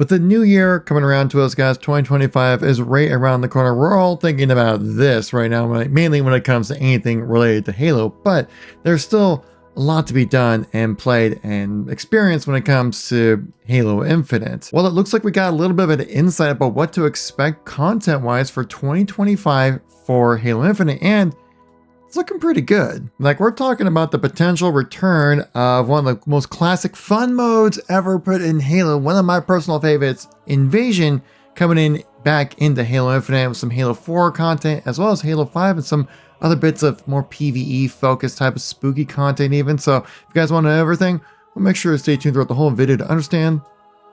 With the new year coming around to us, guys, 2025 is right around the corner. We're all thinking about this right now, mainly when it comes to anything related to Halo, but there's still a lot to be done and played and experienced when it comes to Halo Infinite. Well, it looks like we got a little bit of an insight about what to expect content-wise for 2025 for Halo Infinite, and it's looking pretty good. Like, we're talking about the potential return of one of the most classic fun modes ever put in Halo. One of my personal favorites, Invasion, coming in back into Halo Infinite with some Halo 4 content, as well as Halo 5 and some other bits of more PvE focused type of spooky content even. So if you guys want to know everything, well, make sure to stay tuned throughout the whole video to understand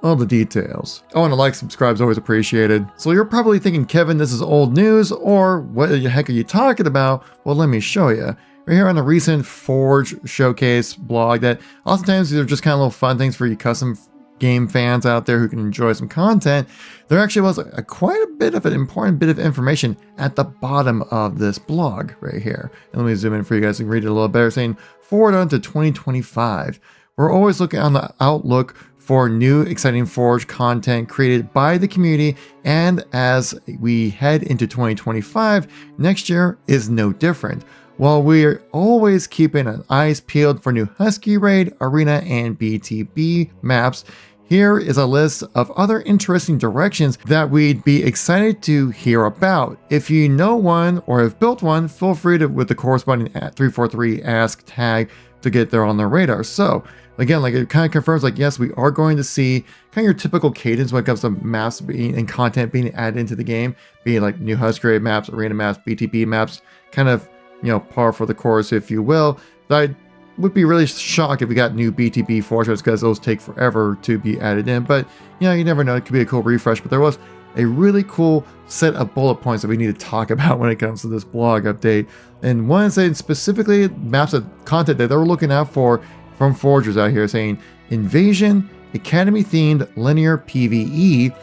all the details. Oh, and a like, subscribe is always appreciated. So you're probably thinking, Kevin, this is old news, or what the heck are you talking about? Well, let me show you. We're here on the recent Forge showcase blog that oftentimes these are just kind of little fun things for you custom game fans out there who can enjoy some content. There actually was quite a bit of an important bit of information at the bottom of this blog right here. And let me zoom in for you guys and read it a little better, saying forward on to 2025. We're always looking on the outlook for new exciting Forge content created by the community, and as we head into 2025, next year is no different. While we're always keeping an eyes peeled for new Husky Raid, Arena, and BTB maps, here is a list of other interesting directions that we'd be excited to hear about. If you know one or have built one, feel free to, with the corresponding @343 ask tag, to get there on their radar. So again, like, it kind of confirms, like, yes, we are going to see kind of your typical cadence when it comes to maps being and content being added into the game, being like new Husky Raid maps, Arena maps, BTB maps, kind of, you know, par for the course, if you will. I would be really shocked if we got new BTB forges, because those take forever to be added in. But, you know, you never know. It could be a cool refresh. But there was a really cool set of bullet points that we need to talk about when it comes to this blog update. And one saying specifically maps of content that they were looking out for from Forgers out here, saying Invasion, Academy-themed linear PvE,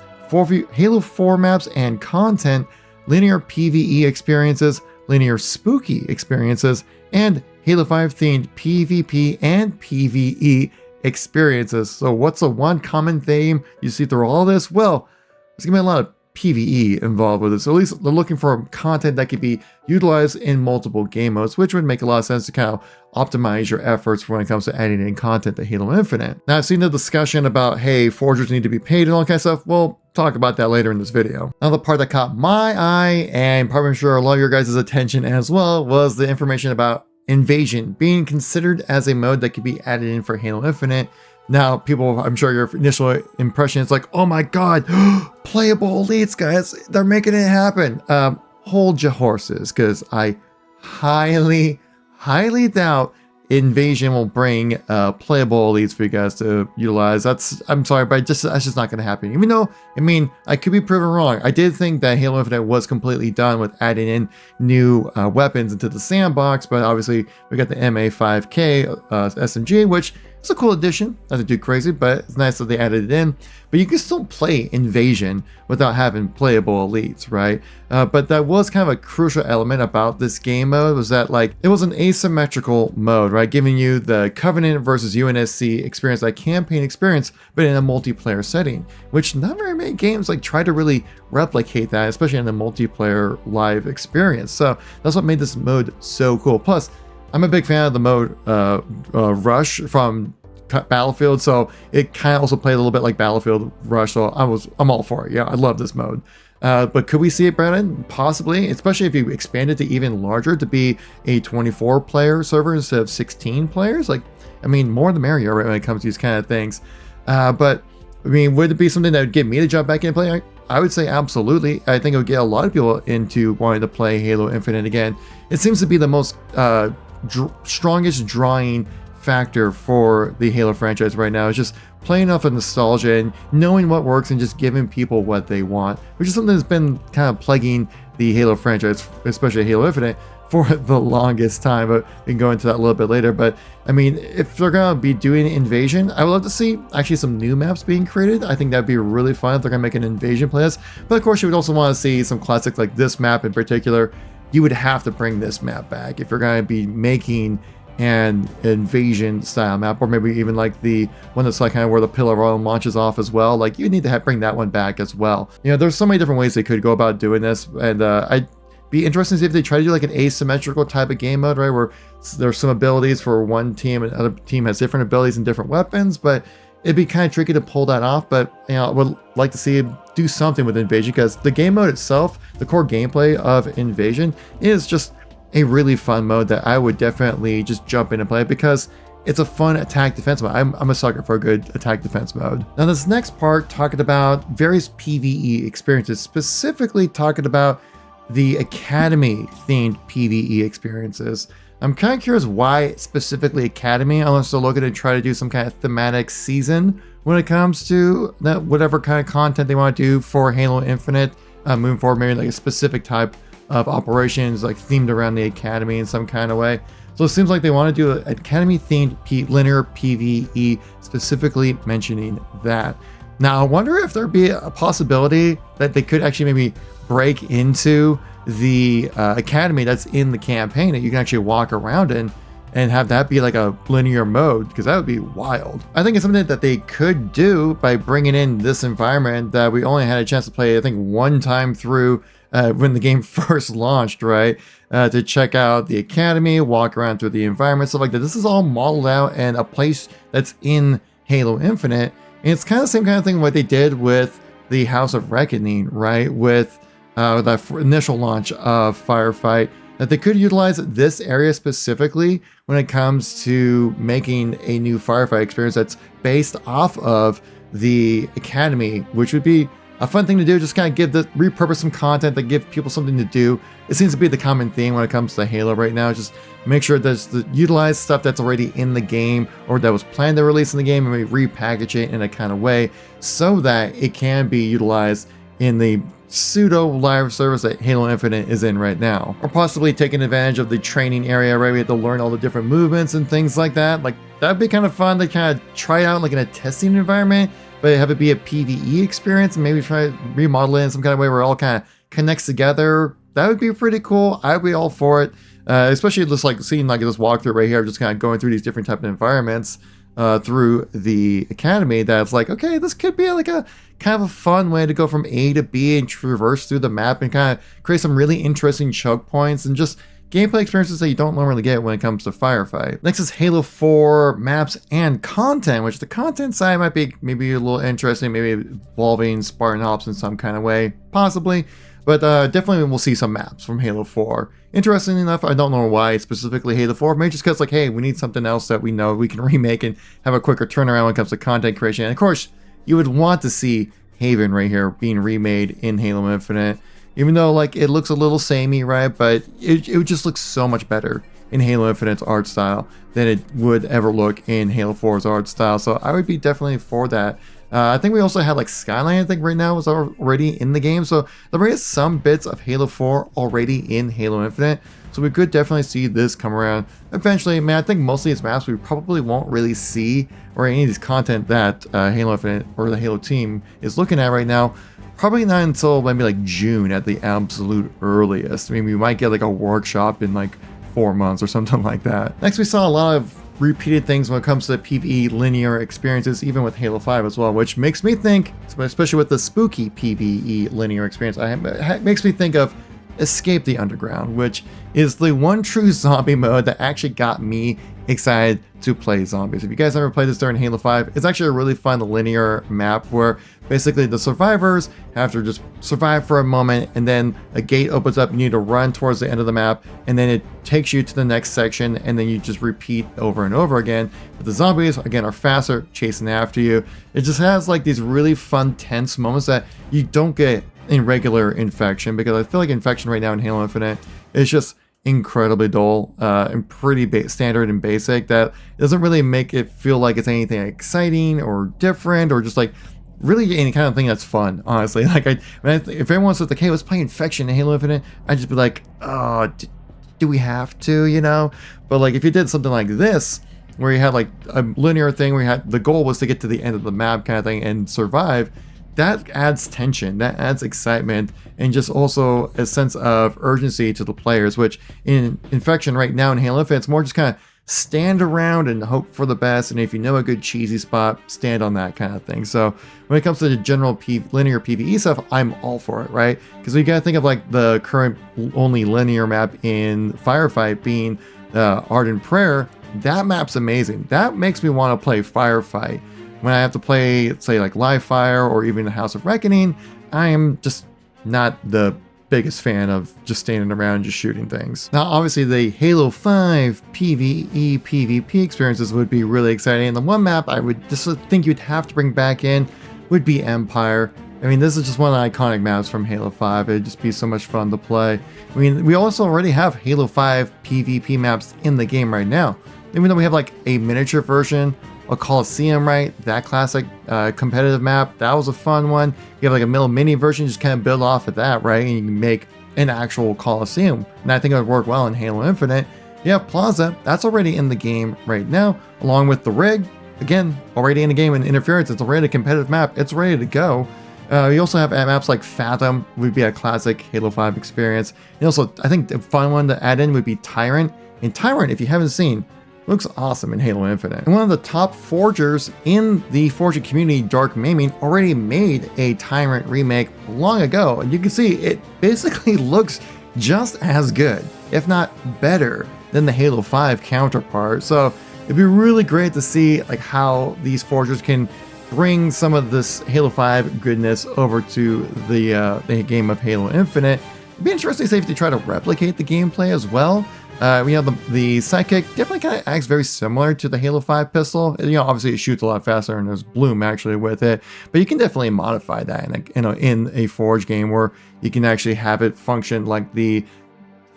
Halo 4 maps and content, linear PvE experiences, linear spooky experiences, and Halo 5 themed PvP and PvE experiences. So what's the one common theme you see through all this? Well, there's gonna be a lot of PvE involved with it. So at least they're looking for content that could be utilized in multiple game modes, which would make a lot of sense to kind of optimize your efforts when it comes to adding in content to Halo Infinite. Now, I've seen the discussion about, hey, Forgers need to be paid and all that kind of stuff. We'll talk about that later in this video. Another part that caught my eye, and probably sure a lot of your guys' attention as well, was the information about Invasion being considered as a mode that could be added in for Halo Infinite. Now, people, I'm sure your initial impression is like, oh my god, playable elites, guys, they're making it happen. Hold your horses, because I highly doubt Invasion will bring playable elites for you guys to utilize. I'm sorry, but that's just not going to happen. Even though, I mean, I could be proven wrong. I did think that Halo Infinite was completely done with adding in new weapons into the sandbox, but obviously we got the MA5K SMG, which is a cool addition. Nothing too crazy, but it's nice that they added it in. But you can still play Invasion without having playable elites, right? But that was kind of a crucial element about this game mode, was that, like, it was an asymmetrical mode, right? Giving you the Covenant versus UNSC experience, that campaign experience, but in a multiplayer setting, which not very many games like try to really replicate that, especially in a multiplayer live experience. So that's what made this mode so cool. Plus, I'm a big fan of the mode Rush from Battlefield, so it kind of also played a little bit like Battlefield Rush, so I'm all for it. Yeah, I love this mode. But could we see it, Brandon? Possibly, especially if you expand it to even larger, to be a 24-player server instead of 16 players. Like, I mean, more the merrier, right, when it comes to these kind of things. But, I mean, would it be something that would get me to jump back in and play? I would say absolutely. I think it would get a lot of people into wanting to play Halo Infinite again. It seems to be the most strongest drawing factor for the Halo franchise right now. Is just playing off of nostalgia and knowing what works and just giving people what they want, which is something that's been kind of plaguing the Halo franchise, especially Halo Infinite, for the longest time. But we can go into that a little bit later. But I mean, if they're gonna be doing Invasion, I would love to see actually some new maps being created. I think that'd be really fun if they're gonna make an Invasion playlist. But of course, you would also want to see some classics like this map in particular. You would have to bring this map back if you're going to be making and invasion style map, or maybe even like the one that's like kind of where the Pillar of Oil launches off as well. Like you need to bring that one back as well. You know, there's so many different ways they could go about doing this, and I'd be interested to see if they try to do like an asymmetrical type of game mode, right, where there's some abilities for one team and another team has different abilities and different weapons, but it'd be kind of tricky to pull that off. But you know, I would like to see it do something with Invasion, because the game mode itself, the core gameplay of Invasion, is just a really fun mode that I would definitely just jump in and play, because it's a fun attack defense mode. I'm a sucker for a good attack defense mode. Now this next part talking about various PvE experiences, specifically talking about the Academy themed PvE experiences. I'm kind of curious why specifically Academy, unless they're looking to try to do some kind of thematic season when it comes to that, whatever kind of content they want to do for Halo Infinite moving forward, maybe like a specific type of operations like themed around the Academy in some kind of way. So it seems like they want to do an Academy themed linear PvE, specifically mentioning that. Now I wonder if there'd be a possibility that they could actually maybe break into the Academy that's in the campaign that you can actually walk around in, and have that be like a linear mode, because that would be wild. I think it's something that they could do by bringing in this environment that we only had a chance to play, I think, one time through when the game first launched, right? To check out the Academy, walk around through the environment, stuff like that. This is all modeled out and a place that's in Halo Infinite. And it's kind of the same kind of thing what they did with the House of Reckoning, right? With the initial launch of Firefight, that they could utilize this area specifically when it comes to making a new Firefight experience that's based off of the Academy, which would be a fun thing to do. Just kind of repurpose some content that give people something to do. It seems to be the common theme when it comes to Halo right now. Just make sure there's utilize stuff that's already in the game or that was planned to release in the game, and maybe repackage it in a kind of way so that it can be utilized in the pseudo live service that Halo Infinite is in right now. Or possibly taking advantage of the training area, right? We have to learn all the different movements and things like that. Like that'd be kind of fun to kind of try out like in a testing environment, but have it be a PvE experience, and maybe try to remodel it in some kind of way where it all kind of connects together. That would be pretty cool. I'd be all for it. Especially just like seeing like this walkthrough right here, just kind of going through these different type of environments through the Academy. That's like, okay, this could be like a kind of a fun way to go from A to B and traverse through the map and kind of create some really interesting choke points and just gameplay experiences that you don't normally get when it comes to Firefight. Next is Halo 4 maps and content, which the content side might be maybe a little interesting, maybe involving Spartan Ops in some kind of way, possibly. But definitely we'll see some maps from Halo 4. Interesting enough, I don't know why specifically Halo 4, maybe just because like, hey, we need something else that we know we can remake and have a quicker turnaround when it comes to content creation. And of course, you would want to see Haven right here being remade in Halo Infinite. Even though like it looks a little samey, right? But it would just look so much better in Halo Infinite's art style than it would ever look in Halo 4's art style. So I would be definitely for that. I think we also had like Skyline, I think right now is already in the game. So there is some bits of Halo 4 already in Halo Infinite. So we could definitely see this come around eventually. Man, I think most of these maps we probably won't really see, or any of these content that Halo Infinite or the Halo team is looking at right now. Probably not until maybe like June at the absolute earliest. I mean, we might get like a workshop in like 4 months or something like that. Next, we saw a lot of repeated things when it comes to PvE linear experiences, even with Halo 5 as well, which makes me think, especially with the spooky PvE linear experience, it makes me think of Escape the Underground, which is the one true zombie mode that actually got me excited to play zombies. If you guys ever played this during Halo 5, it's actually a really fun linear map where basically the survivors have to just survive for a moment, and then a gate opens up and you need to run towards the end of the map, and then it takes you to the next section, and then you just repeat over and over again. But the zombies, again, are faster, chasing after you. It just has like these really fun, tense moments that you don't get in regular Infection, because I feel like Infection right now in Halo Infinite is just incredibly dull and pretty standard and basic, that it doesn't really make it feel like it's anything exciting or different or just like really any kind of thing that's fun, honestly. Like if everyone says like, hey, let's play Infection in Halo Infinite, I'd just be like, oh, do we have to, you know? But like if you did something like this, where you had like a linear thing where you had the goal was to get to the end of the map kind of thing and survive, that adds tension, that adds excitement, and just also a sense of urgency to the players, which in Infection right now in Halo Infinite, it's more just kind of stand around and hope for the best. And if you know a good cheesy spot, stand on that kind of thing. So when it comes to the general linear PvE stuff, I'm all for it, right? Because you gotta think of like the current only linear map in Firefight being Ardent Prayer. That map's amazing. That makes me want to play Firefight. When I have to play, say, like Live Fire or even the House of Reckoning, I am just not the biggest fan of just standing around and just shooting things. Now, obviously, the Halo 5 PvE, PvP experiences would be really exciting. And the one map I would just think you'd have to bring back in would be Empire. I mean, this is just one of the iconic maps from Halo 5. It'd just be so much fun to play. I mean, we also already have Halo 5 PvP maps in the game right now. Even though we have like a miniature version, a Coliseum, right? That classic competitive map, that was a fun one. You have like a middle mini version, just kind of build off of that, right? And you can make an actual Coliseum. And I think it would work well in Halo Infinite. You have Plaza, that's already in the game right now, along with the rig. Again, already in the game, and Interference, it's already a competitive map. It's ready to go. You also have maps like Fathom, would be a classic Halo 5 experience. And also, I think the fun one to add in would be Tyrant. And Tyrant, if you haven't seen, looks awesome in Halo Infinite. And one of the top forgers in the forging community, Dark Maiming, already made a Tyrant remake long ago. And you can see it basically looks just as good, if not better, than the Halo 5 counterpart. So it'd be really great to see like how these forgers can bring some of this Halo 5 goodness over to the game of Halo Infinite. It'd be interesting to see if they try to replicate the gameplay as well. You know, the sidekick definitely kind of acts very similar to the Halo 5 pistol. You know, obviously it shoots a lot faster and there's bloom actually with it, but you can definitely modify that in a Forge game where you can actually have it function like the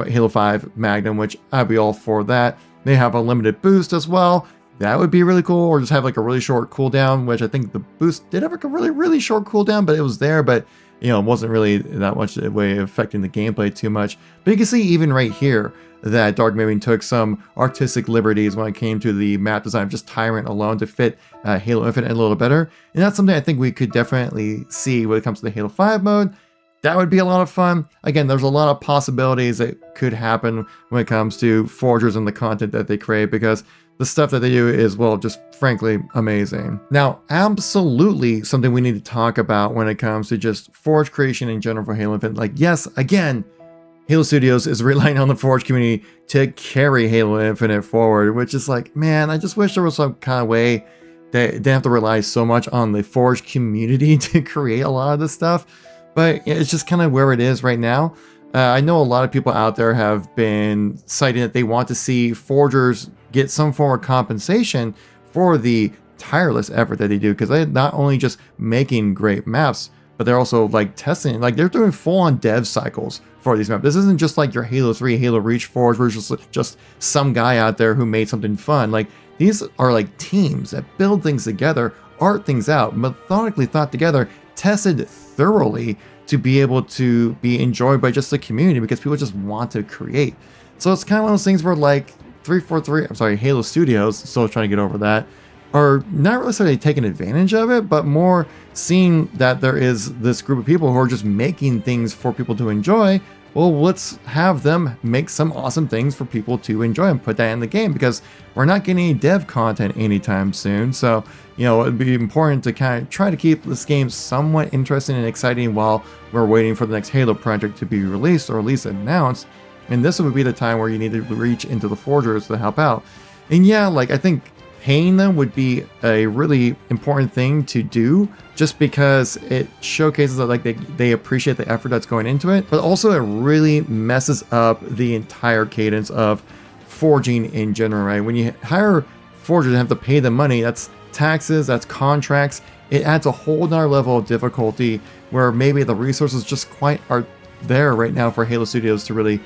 Halo 5 Magnum, which I'd be all for that. They have a limited boost as well. That would be really cool, or just have like a really short cooldown, which I think the boost did have like a really short cooldown, but it was there, but you know, it wasn't really that much way affecting the gameplay too much. But you can see even right here that Dark Maiming took some artistic liberties when it came to the map design of just Tyrant alone to fit Halo Infinite a little better. And that's something I think we could definitely see when it comes to the Halo 5 mode. That would be a lot of fun. Again, there's a lot of possibilities that could happen when it comes to forgers and the content that they create, because the stuff that they do is, well, just frankly amazing. Now, absolutely something we need to talk about when it comes to just Forge creation in general for Halo Infinite. Like, yes, again, Halo Studios is relying on the Forge community to carry Halo Infinite forward, which is like, man, I just wish there was some kind of way that they didn't have to rely so much on the Forge community to create a lot of this stuff. But it's just kind of where it is right now. I know a lot of people out there have been citing that they want to see forgers get some form of compensation for the tireless effort that they do, because they're not only just making great maps, but they're also like testing, like they're doing full-on dev cycles for these maps. This isn't just like your Halo 3, Halo Reach Forge, where it's just some guy out there who made something fun. Like, these are like teams that build things together, art things out, methodically thought together, tested thoroughly to be able to be enjoyed by just the community, because people just want to create. So it's kind of one of those things where like Halo Studios, still trying to get over that, are not necessarily taking advantage of it, but more seeing that there is this group of people who are just making things for people to enjoy. Well, let's have them make some awesome things for people to enjoy and put that in the game, because we're not getting any dev content anytime soon. So, you know, it'd be important to kind of try to keep this game somewhat interesting and exciting while we're waiting for the next Halo project to be released, or at least announced. And this would be the time where you need to reach into the forgers to help out. And yeah, like, I think paying them would be a really important thing to do, just because it showcases that like they appreciate the effort that's going into it, but also it really messes up the entire cadence of forging in general, right? When you hire forgers and have to pay them money, that's taxes, that's contracts. It adds a whole nother level of difficulty where maybe the resources just quite are there right now for Halo Studios to really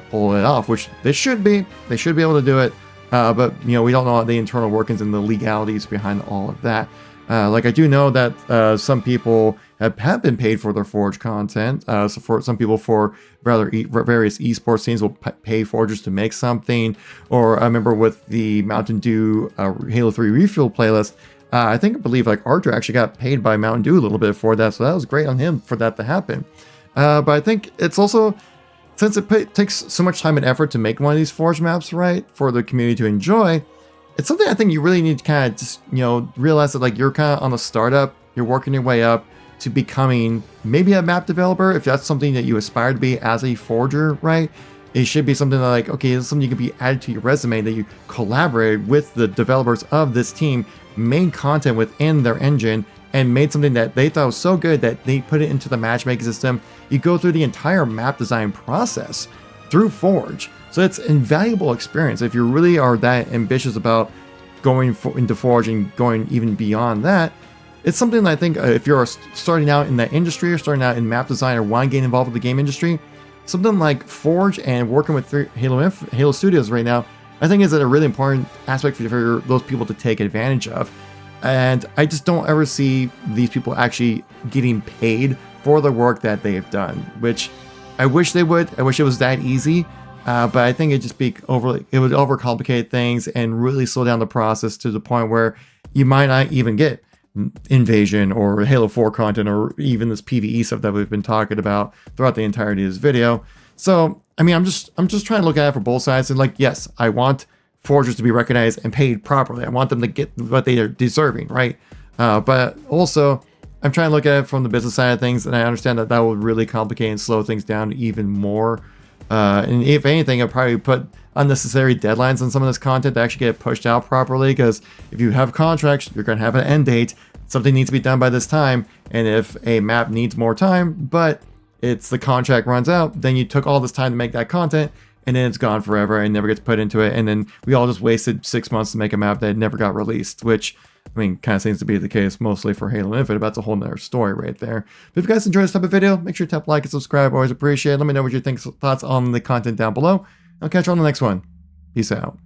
pull it off, which they should be. They should be able to do it. But, you know, we don't know the internal workings and the legalities behind all of that. Like, I do know that some people have been paid for their Forge content. So for some people, for various esports teams, will pay forgers to make something. Or I remember with the Mountain Dew Halo 3 refuel playlist, I believe like Archer actually got paid by Mountain Dew a little bit for that. So that was great on him for that to happen. But I think it's also since it takes so much time and effort to make one of these Forge maps, right, for the community to enjoy, it's something I think you really need to kind of just, you know, realize that like you're kind of on the startup, you're working your way up to becoming maybe a map developer, if that's something that you aspire to be as a forger, right? It should be something that like, okay, this is something you can be added to your resume, that you collaborated with the developers of this team, made content within their engine, and made something that they thought was so good that they put it into the matchmaking system. You go through the entire map design process through Forge. So it's an invaluable experience. If you really are that ambitious about going into Forge and going even beyond that, it's something that I think if you're starting out in that industry or starting out in map design or want to get involved with the game industry, something like Forge and working with Halo Studios right now, I think is a really important aspect for those people to take advantage of. And I just don't ever see these people actually getting paid for the work that they have done, which I wish they would. I wish it was that easy, but I think it would overcomplicate things and really slow down the process to the point where you might not even get Invasion or Halo 4 content or even this PvE stuff that we've been talking about throughout the entirety of this video. So, I mean, I'm just trying to look at it for both sides, and like, yes, I want forgers to be recognized and paid properly. I want them to get what they are deserving, right? But also, I'm trying to look at it from the business side of things, and I understand that would really complicate and slow things down even more. And if anything, I'll probably put unnecessary deadlines on some of this content to actually get pushed out properly, because if you have contracts, you're going to have an end date. Something needs to be done by this time, and if a map needs more time, but the contract runs out, then you took all this time to make that content, and then it's gone forever and never gets put into it, and then we all just wasted 6 months to make a map that never got released, which, I mean, kind of seems to be the case mostly for Halo Infinite, but that's a whole nother story right there. But if you guys enjoyed this type of video, make sure to tap like and subscribe. Always appreciate it. Let me know what your thoughts on the content down below. I'll catch you on the next one. Peace out.